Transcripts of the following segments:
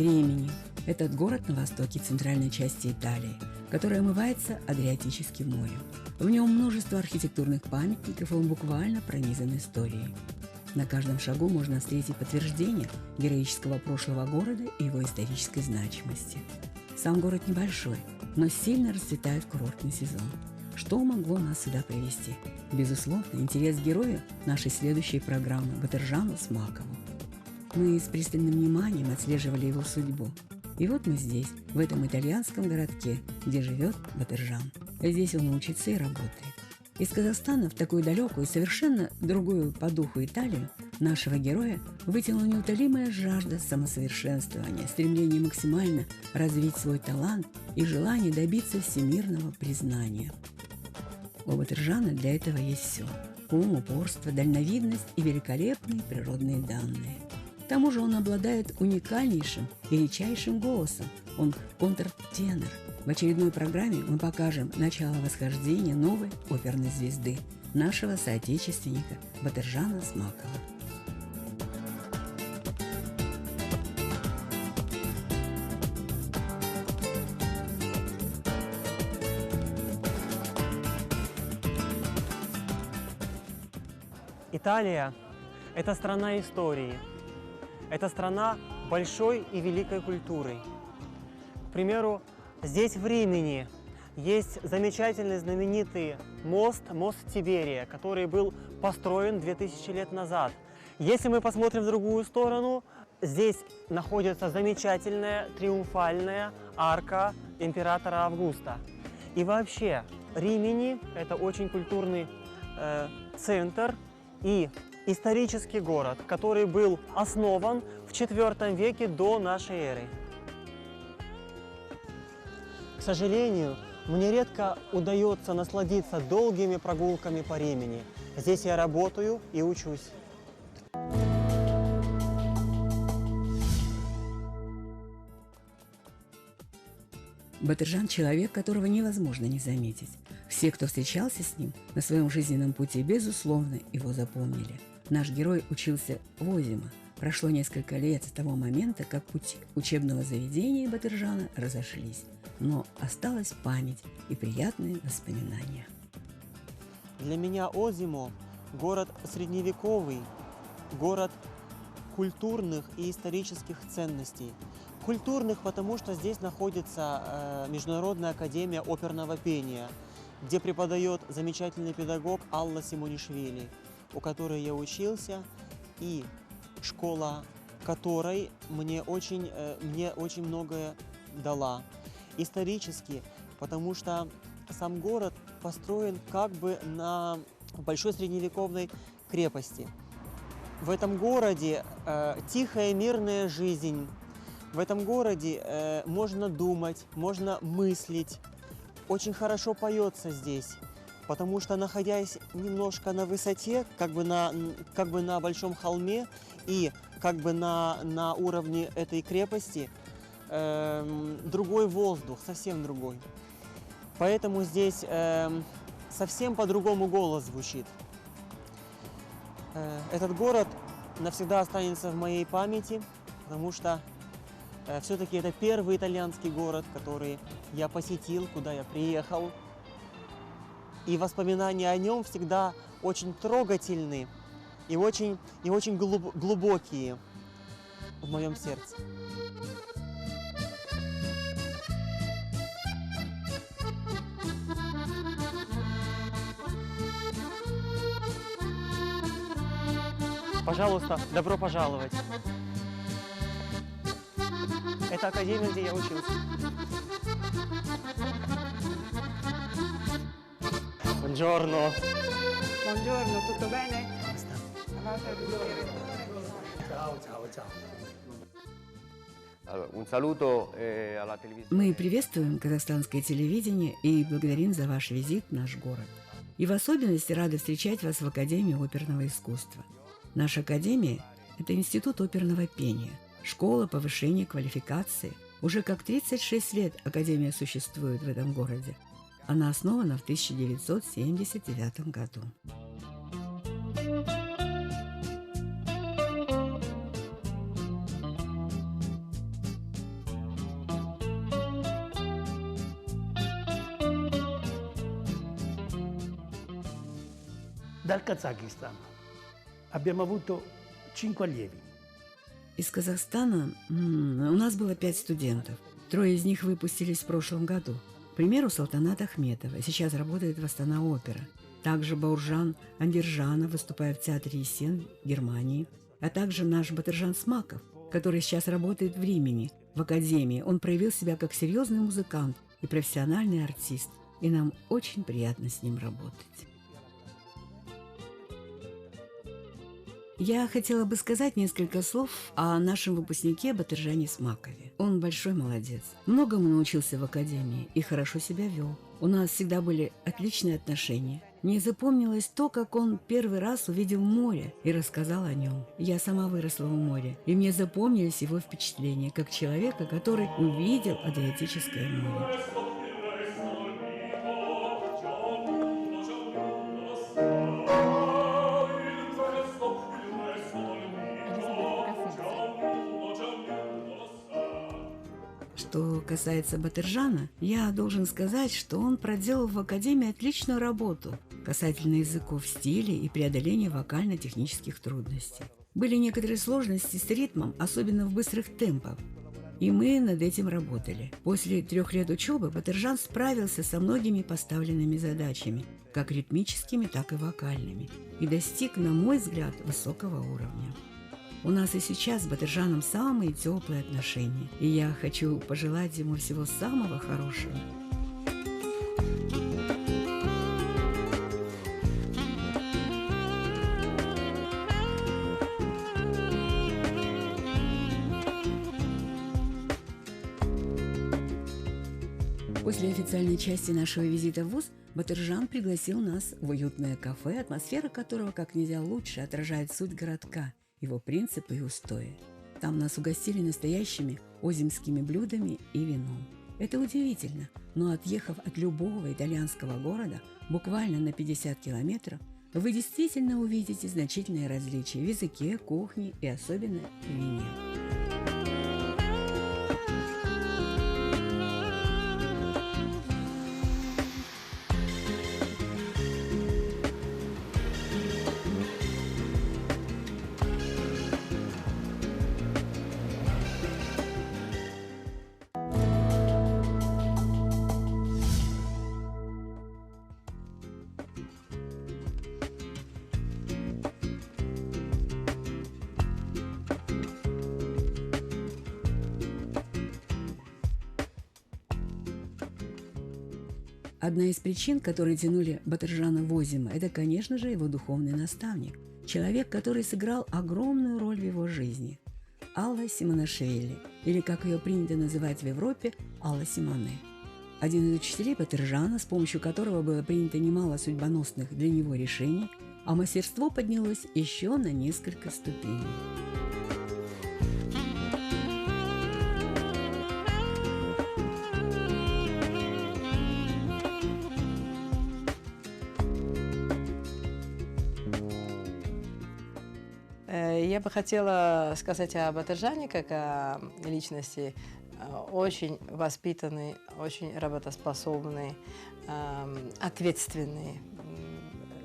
Римини – этот город на востоке центральной части Италии, который омывается Адриатическим морем. В нем множество архитектурных памятников, и он буквально пронизан историей. На каждом шагу можно встретить подтверждение героического прошлого города и его исторической значимости. Сам город небольшой, но сильно расцветает в курортный сезон. Что могло нас сюда привести? Безусловно, интерес к герою нашей следующей программы Батыржану Смакову. Мы с пристальным вниманием отслеживали его судьбу. И вот мы здесь, в этом итальянском городке, где живет Батыржан. Здесь он учится и работает. Из Казахстана в такую далекую, совершенно другую по духу Италию нашего героя вытянула неутолимая жажда самосовершенствования, стремление максимально развить свой талант и желание добиться всемирного признания. У Батыржана для этого есть все – ум, упорство, дальновидность и великолепные природные данные. К тому же он обладает уникальнейшим и редчайшим голосом. Он контртенор. В очередной программе мы покажем начало восхождения новой оперной звезды, нашего соотечественника Батыржана Смакова. Италия – это страна истории, это страна большой и великой культуры. К примеру, здесь в Римини есть замечательный знаменитый мост Тиберия, который был построен 2000 лет назад. Если мы посмотрим в другую сторону, здесь находится замечательная триумфальная арка императора Августа. И вообще, Римини – это очень культурный центр и исторический город, который был основан в IV веке до нашей эры. К сожалению, мне редко удается насладиться долгими прогулками по Римини. Здесь я работаю и учусь. Батыржан – человек, которого невозможно не заметить. Все, кто встречался с ним на своем жизненном пути, безусловно, его запомнили. Наш герой учился в Озимо. Прошло несколько лет с того момента, как пути учебного заведения Батыржана разошлись. Но осталась память и приятные воспоминания. Для меня Озимо – город средневековый, город культурных и исторических ценностей. Культурных, потому что здесь находится Международная академия оперного пения, где преподает замечательный педагог Алла Симонишвили, у которой я учился, и школа которой мне очень многое дала. Исторически, потому что сам город построен как бы на большой средневековой крепости. В этом городе тихая мирная жизнь. В этом городе можно думать, можно мыслить. Очень хорошо поется здесь, потому что, находясь немножко на высоте, как бы на большом холме и как бы на уровне этой крепости, другой воздух, совсем другой. Поэтому здесь совсем по-другому голос звучит. Этот город навсегда останется в моей памяти, потому что все-таки это первый итальянский город, который я посетил, куда я приехал. И воспоминания о нем всегда очень трогательны и очень глубокие в моем сердце. Пожалуйста, добро пожаловать. Это академия, где я учился. Buongiorno. Buongiorno, tutto bene? Come sta? Ciao, ciao, ciao. Мы приветствуем казахстанское телевидение и благодарим за ваш визит в наш город. И в особенности рады встречать вас в Академии оперного искусства. Наша академия – это институт оперного пения, школа повышения квалификации. Уже как 36 лет академия существует в этом городе. Она основана в 1979 году. Dal Kazakistan abbiamo avuto 5 allievi. Из Казахстана у нас было 5 студентов. 3 из них выпустились в прошлом году. К примеру, Салтанат Ахметова сейчас работает в Астана-опера. Также Бауржан Андержанов выступает в театре Есен в Германии. А также наш Батыржан Смаков, который сейчас работает в Римени, в академии. Он проявил себя как серьезный музыкант и профессиональный артист. И нам очень приятно с ним работать. Я хотела бы сказать несколько слов о нашем выпускнике Батыржане Смакове. Он большой молодец. Многому научился в академии и хорошо себя вел. У нас всегда были отличные отношения. Мне запомнилось то, как он первый раз увидел море и рассказал о нем. Я сама выросла у моря, и мне запомнились его впечатления, как человека, который увидел Адриатическое море. Что касается Батыржана, я должен сказать, что он проделал в академии отличную работу касательно языков, стиля и преодоления вокально-технических трудностей. Были некоторые сложности с ритмом, особенно в быстрых темпах, и мы над этим работали. После 3 лет учебы Батыржан справился со многими поставленными задачами, как ритмическими, так и вокальными, и достиг, на мой взгляд, высокого уровня. У нас и сейчас с Батыржаном самые теплые отношения, и я хочу пожелать ему всего самого хорошего. После официальной части нашего визита в ВУЗ Батыржан пригласил нас в уютное кафе, атмосфера которого как нельзя лучше отражает суть городка, его принципы и устои. Там нас угостили настоящими озимскими блюдами и вином. Это удивительно, но отъехав от любого итальянского города буквально на 50 километров, вы действительно увидите значительные различия в языке, кухне и особенно в вине. Одна из причин, которые тянули Батыржана в Озимо, это, конечно же, его духовный наставник, человек, который сыграл огромную роль в его жизни – Алла Симонашвили, или, как ее принято называть в Европе, Алла Симоне. Один из учителей Батыржана, с помощью которого было принято немало судьбоносных для него решений, а мастерство поднялось еще на несколько ступеней. Я бы хотела сказать о Батыржане как о личности, очень воспитанный, очень работоспособный, ответственный.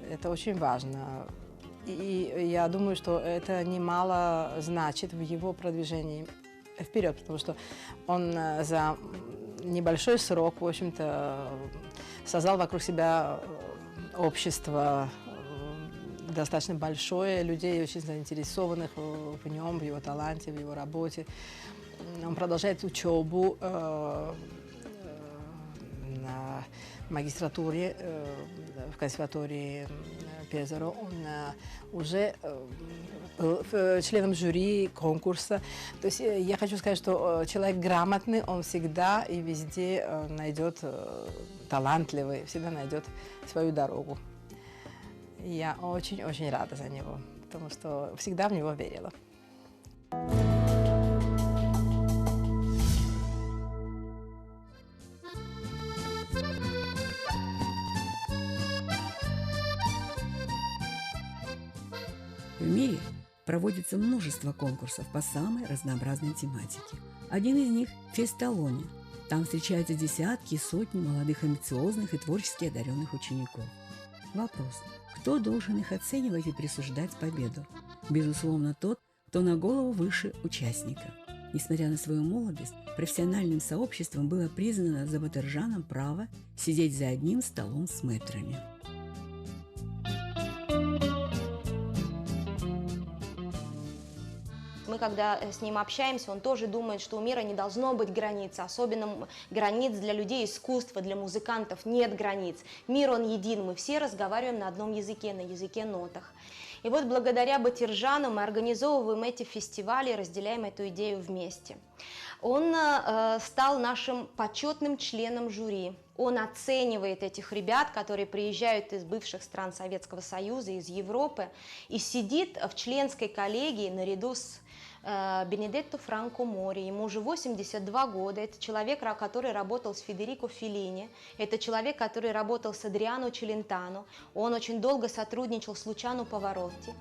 Это очень важно. И я думаю, что это немало значит в его продвижении вперед, потому что он за небольшой срок, в общем-то, создал вокруг себя общество достаточно большое, людей, очень заинтересованных в нем, в его таланте, в его работе. Он продолжает учебу на магистратуре в консерватории Пезаро. Он уже был членом жюри конкурса. То есть я хочу сказать, что человек грамотный, он всегда и везде найдет, талантливый, всегда найдет свою дорогу. Я очень-очень рада за него, потому что всегда в него верила. В мире проводится множество конкурсов по самой разнообразной тематике. Один из них – Фесталония. Там встречаются десятки и сотни молодых, амбициозных и творчески одаренных учеников. Вопрос – кто должен их оценивать и присуждать победу? Безусловно, тот, кто на голову выше участника. Несмотря на свою молодость, профессиональным сообществом было признано за Батыржаном право сидеть за одним столом с мэтрами. Мы, когда с ним общаемся, он тоже думает, что у мира не должно быть границ, особенно границ для людей искусства, для музыкантов нет границ. Мир, он един, мы все разговариваем на одном языке, на языке нотах. И вот благодаря Батыржану мы организовываем эти фестивали, разделяем эту идею вместе. Он стал нашим почетным членом жюри. Он оценивает этих ребят, которые приезжают из бывших стран Советского Союза, из Европы, и сидит в членской коллегии наряду с Бенедетто Франко Мори. Ему уже 82 года. Это человек, который работал с Федерико Феллини. Это человек, который работал с Адриано Челентано. Он очень долго сотрудничал с Лучано Паваротти.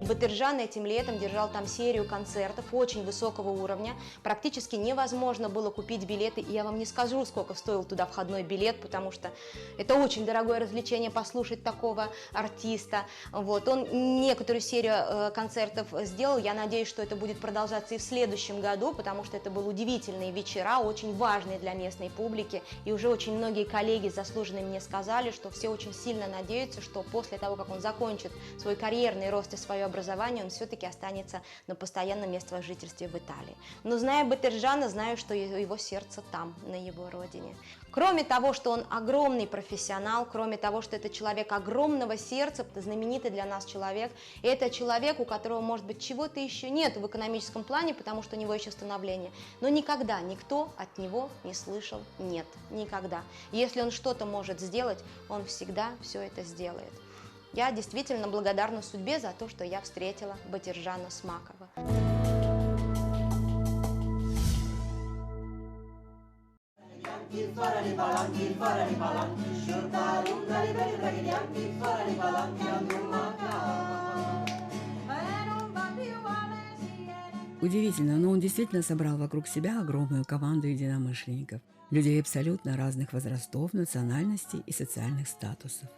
Батыржан этим летом держал там серию концертов очень высокого уровня. Практически невозможно было купить билеты. И я вам не скажу, сколько стоил туда входной билет, потому что это очень дорогое развлечение послушать такого артиста. Вот. Он некоторую серию концертов сделал. Я надеюсь, что это будет продолжаться и в следующем году, потому что это были удивительные вечера, очень важные для местной публики. И уже очень многие коллеги заслуженные мне сказали, что все очень сильно надеются, что после того, как он закончит свой карьерный рост и свое образование, он все-таки останется на постоянном месте жительства в Италии. Но зная Батыржана, знаю, что его сердце там, на его родине. Кроме того, что он огромный профессионал, кроме того, что это человек огромного сердца, знаменитый для нас человек, и это человек, у которого, может быть, чего-то еще нет в экономическом плане, потому что у него еще становление, но никогда никто от него не слышал «нет», никогда. Если он что-то может сделать, он всегда все это сделает. Я действительно благодарна судьбе за то, что я встретила Батыржана Смакова. Удивительно, но он действительно собрал вокруг себя огромную команду единомышленников, людей абсолютно разных возрастов, национальностей и социальных статусов.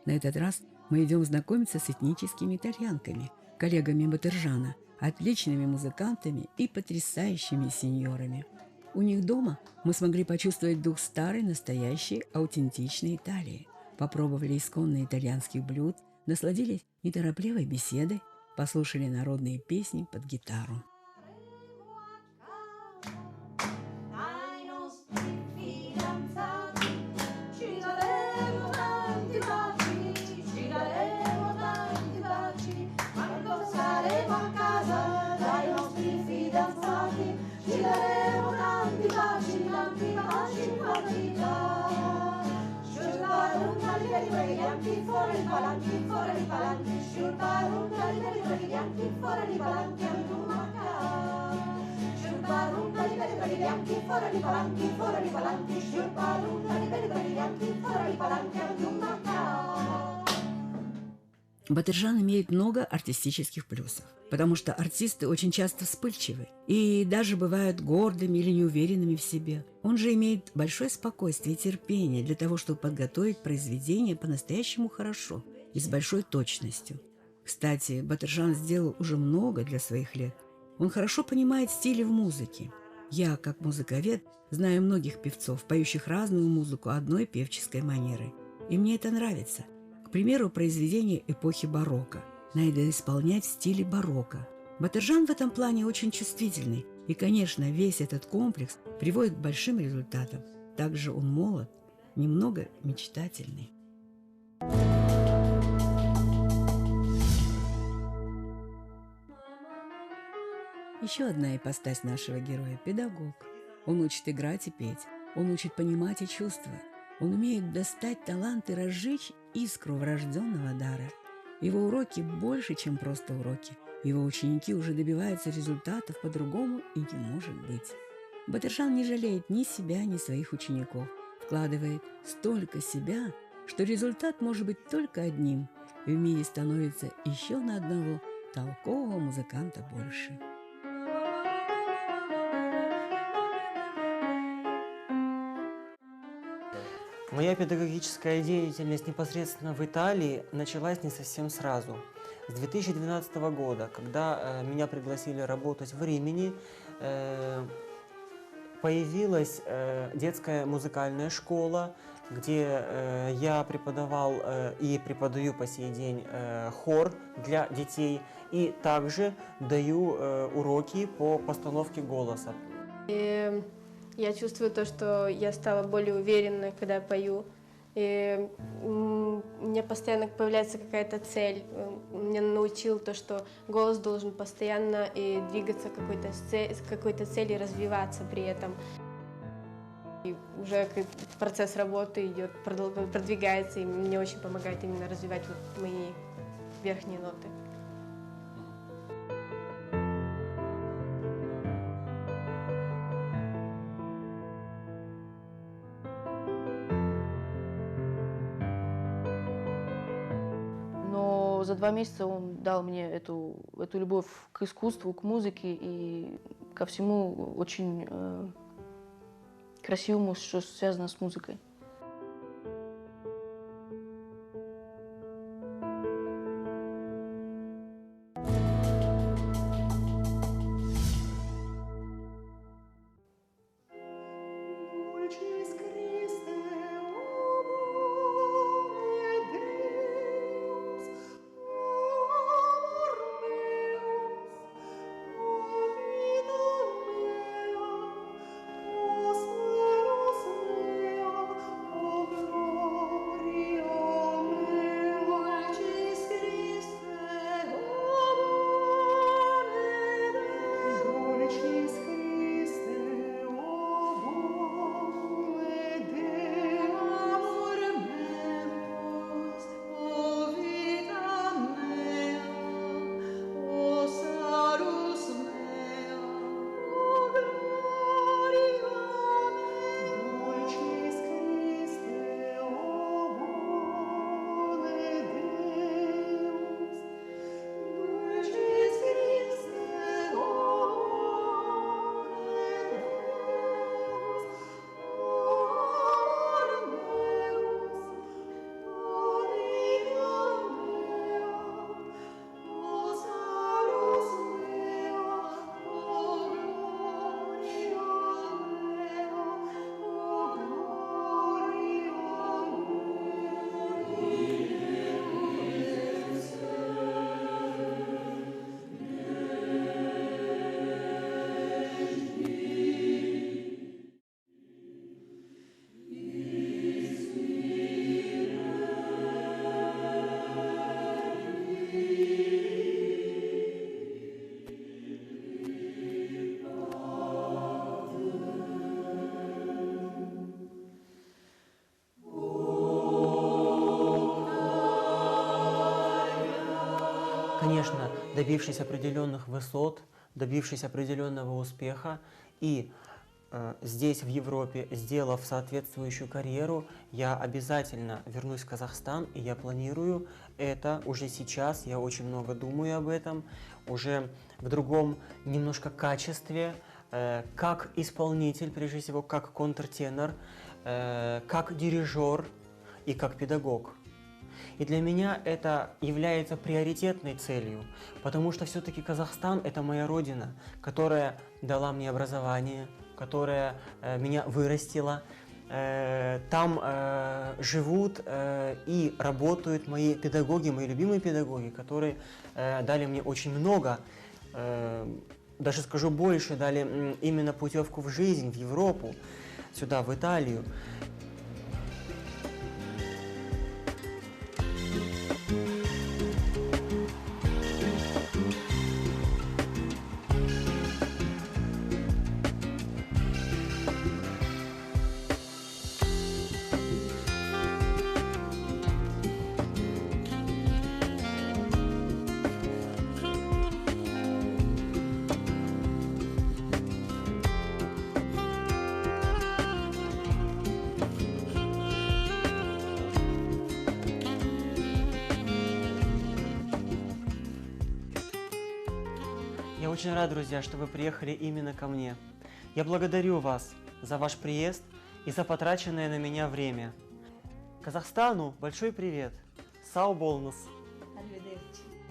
На этот раз мы идем знакомиться с этническими итальянками, коллегами Батыржана, отличными музыкантами и потрясающими сеньорами. У них дома мы смогли почувствовать дух старой, настоящей, аутентичной Италии. Попробовали исконные итальянских блюд, насладились неторопливой беседой, послушали народные песни под гитару. Батыржан имеет много артистических плюсов, потому что артисты очень часто вспыльчивы и даже бывают гордыми или неуверенными в себе. Он же имеет большое спокойствие и терпение для того, чтобы подготовить произведение по-настоящему хорошо и с большой точностью. Кстати, Батыржан сделал уже много для своих лет. Он хорошо понимает стили в музыке. Я, как музыковед, знаю многих певцов, поющих разную музыку одной певческой манеры. И мне это нравится. К примеру, произведения эпохи барокко. Надо исполнять в стиле барокко. Батыржан в этом плане очень чувствительный. И, конечно, весь этот комплекс приводит к большим результатам. Также он молод, немного мечтательный. Еще одна ипостась нашего героя – педагог. Он учит играть и петь. Он учит понимать и чувствовать. Он умеет достать талант и разжечь искру врожденного дара. Его уроки больше, чем просто уроки. Его ученики уже добиваются результатов, по-другому и не может быть. Батыршан не жалеет ни себя, ни своих учеников. Вкладывает столько себя, что результат может быть только одним. В мире становится еще на одного толкового музыканта больше. Моя педагогическая деятельность непосредственно в Италии началась не совсем сразу. С 2012 года, когда меня пригласили работать в Римени, появилась детская музыкальная школа, где я преподавал и преподаю по сей день хор для детей, и также даю уроки по постановке голоса. Я чувствую то, что я стала более уверенной, когда пою. И у меня постоянно появляется какая-то цель. Меня научил то, что голос должен постоянно и двигаться к какой-то цели, развиваться при этом. И уже процесс работы идет, продвигается, и мне очень помогает именно развивать вот мои верхние ноты. Но за 2 месяца он дал мне эту любовь к искусству, к музыке и ко всему очень красивому, что связано с музыкой. Конечно, добившись определенных высот, добившись определенного успеха и здесь, в Европе, сделав соответствующую карьеру, я обязательно вернусь в Казахстан, и я планирую это уже сейчас, я очень много думаю об этом, уже в другом немножко качестве, как исполнитель, прежде всего, как контртенор, как дирижер и как педагог. И для меня это является приоритетной целью, потому что все-таки Казахстан – это моя родина, которая дала мне образование, которая меня вырастила. Там живут и работают мои педагоги, мои любимые педагоги, которые дали мне очень много, даже скажу больше, дали именно путевку в жизнь, в Европу, сюда, в Италию. очень рад, друзья, что вы приехали именно ко мне. Я благодарю вас за ваш приезд и за потраченное на меня время. Казахстану большой привет. Сау болнус. Arrivederci.